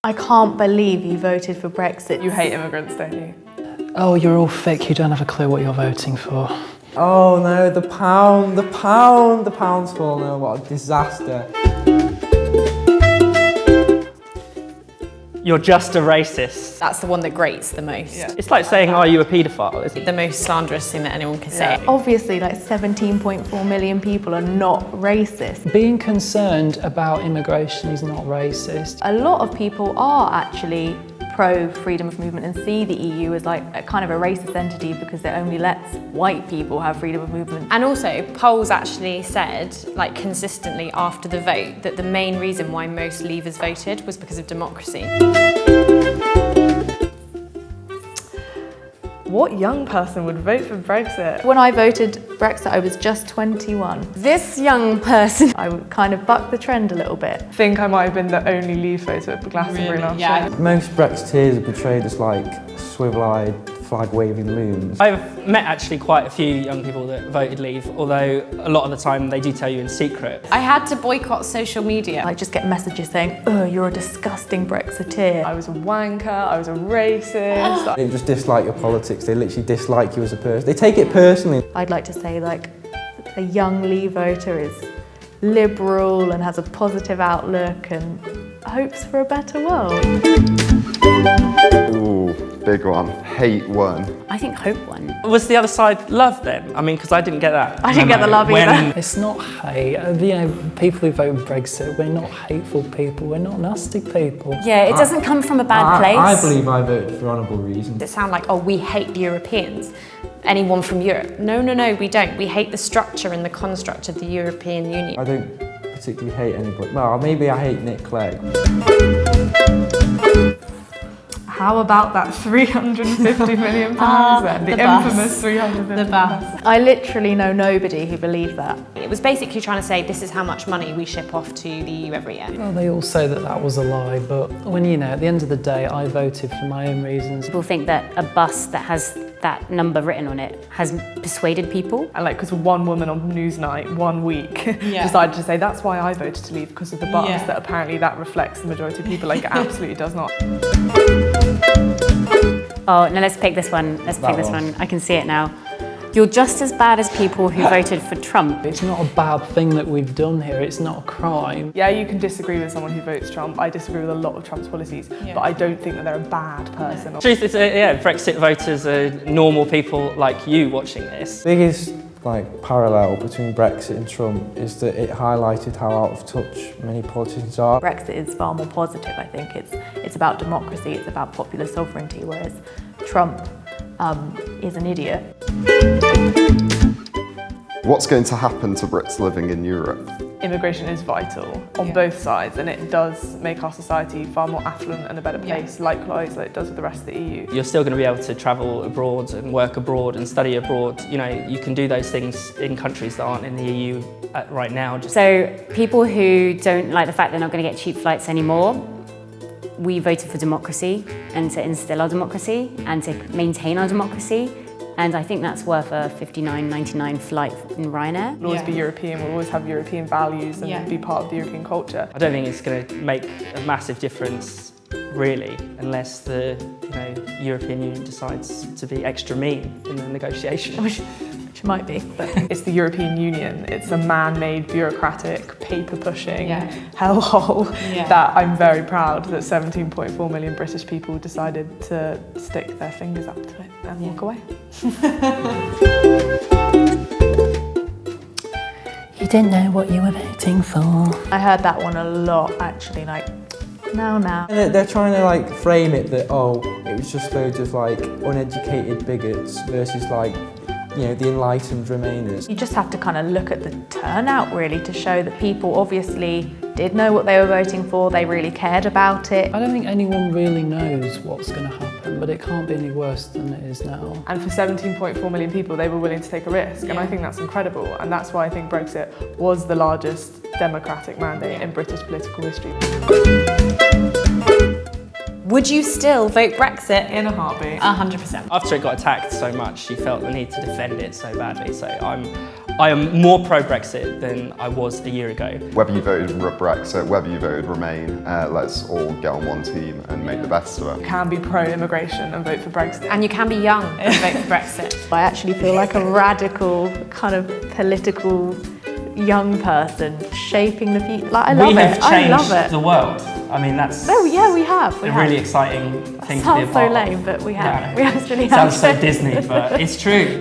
I can't believe you voted for Brexit. You hate immigrants, don't you? Oh, you're all thick, you don't have a clue what you're voting for. Oh no, the pound's fallen over, what a disaster. You're just a racist. That's the one that grates the most. Yeah. It's like saying, are you a paedophile? Isn't it? The most slanderous thing that anyone can say. Obviously, like 17.4 million people are not racist. Being concerned about immigration is not racist. A lot of people are actually pro-freedom of movement and see the EU as like a kind of a racist entity because it only lets white people have freedom of movement. And also, polls actually said, like consistently after the vote, that the main reason why most Leavers voted was because of democracy. What young person would vote for Brexit? When I voted Brexit, I was just 21. This young person. I kind of bucked the trend a little bit. I think I might have been the only Leave voter at Glastonbury last year. Most Brexiteers are portrayed as like swivel-eyed, flag-waving loons. I've met actually quite a few young people that voted Leave, although a lot of the time they do tell you in secret. I had to boycott social media. I just get messages saying, oh, you're a disgusting Brexiteer. I was a wanker, I was a racist. They just dislike your politics, they literally dislike you as a person. They take it personally. I'd like to say like a young Leave voter is liberal and has a positive outlook and hopes for a better world. Ooh, big one. Hate one. I think hope won. Was the other side love then? I mean, because I didn't get that. I didn't get the love either. It's not hate. You know, people who vote Brexit, we're not hateful people, we're not nasty people. Yeah, it doesn't come from a bad place. I believe I voted for honourable reasons. It sounds like, oh, we hate Europeans. Anyone from Europe. No, we don't. We hate the structure and the construct of the European Union. I don't particularly hate anybody. Well, maybe I hate Nick Clegg. How about that £350 million then? The infamous £350 million. I literally know nobody who believed that. It was basically trying to say this is how much money we ship off to the EU every year. Well, they all say that that was a lie, but when, you know, at the end of the day, I voted for my own reasons. People think that a bus that has that number written on it has persuaded people. And like, because one woman on Newsnight, 1 week, decided to say, that's why I voted to leave, because of the bus, that apparently that reflects the majority of people. Like, it absolutely does not. Oh, no, let's pick this one. Let's pick this one. I can see it now. You're just as bad as people who voted for Trump. It's not a bad thing that we've done here, it's not a crime. Yeah, you can disagree with someone who votes Trump. I disagree with a lot of Trump's policies, but I don't think that they're a bad person. The truth is, Brexit voters are normal people like you watching this. Biggest parallel between Brexit and Trump is that it highlighted how out of touch many politicians are. Brexit is far more positive, I think. It's about democracy, it's about popular sovereignty, whereas Trump is an idiot. What's going to happen to Brits living in Europe? Immigration is vital on both sides, and it does make our society far more affluent and a better place, likewise like it does with the rest of the EU. You're still going to be able to travel abroad and work abroad and study abroad. You know, you can do those things in countries that aren't in the EU right now. So people who don't like the fact they're not going to get cheap flights anymore, we voted for democracy and to instill our democracy and to maintain our democracy. And I think that's worth a $59.99 flight in Ryanair. We'll always be European, we'll always have European values and be part of the European culture. I don't think it's going to make a massive difference, really, unless the European Union decides to be extra mean in the negotiation. Which might be. But it's the European Union. It's a man-made, bureaucratic, paper-pushing hellhole that I'm very proud that 17.4 million British people decided to stick their fingers up to it and walk away. You didn't know what you were voting for. I heard that one a lot, actually, like, now. And they're trying to frame it that, oh, it was just loads of uneducated bigots versus the enlightened Remainers. You just have to kind of look at the turnout really to show that people obviously did know what they were voting for, they really cared about it. I don't think anyone really knows what's going to happen, but it can't be any worse than it is now. And for 17.4 million people, they were willing to take a risk, and I think that's incredible. And that's why I think Brexit was the largest democratic mandate in British political history. Would you still vote Brexit? In a heartbeat. 100%. After it got attacked so much, she felt the need to defend it so badly. So I am more pro-Brexit than I was a year ago. Whether you voted Brexit, whether you voted Remain, let's all get on one team and make the best of it. You can be pro-immigration and vote for Brexit. And you can be young and vote for Brexit. I actually feel like a radical kind of political young person shaping the future. Like, I love it. I love it. The world. I mean, that's Oh yeah, we have. We a have. really exciting thing to be a Sounds part so of. lame, but we have. Yeah, We actually have. sounds so Disney, but it's true.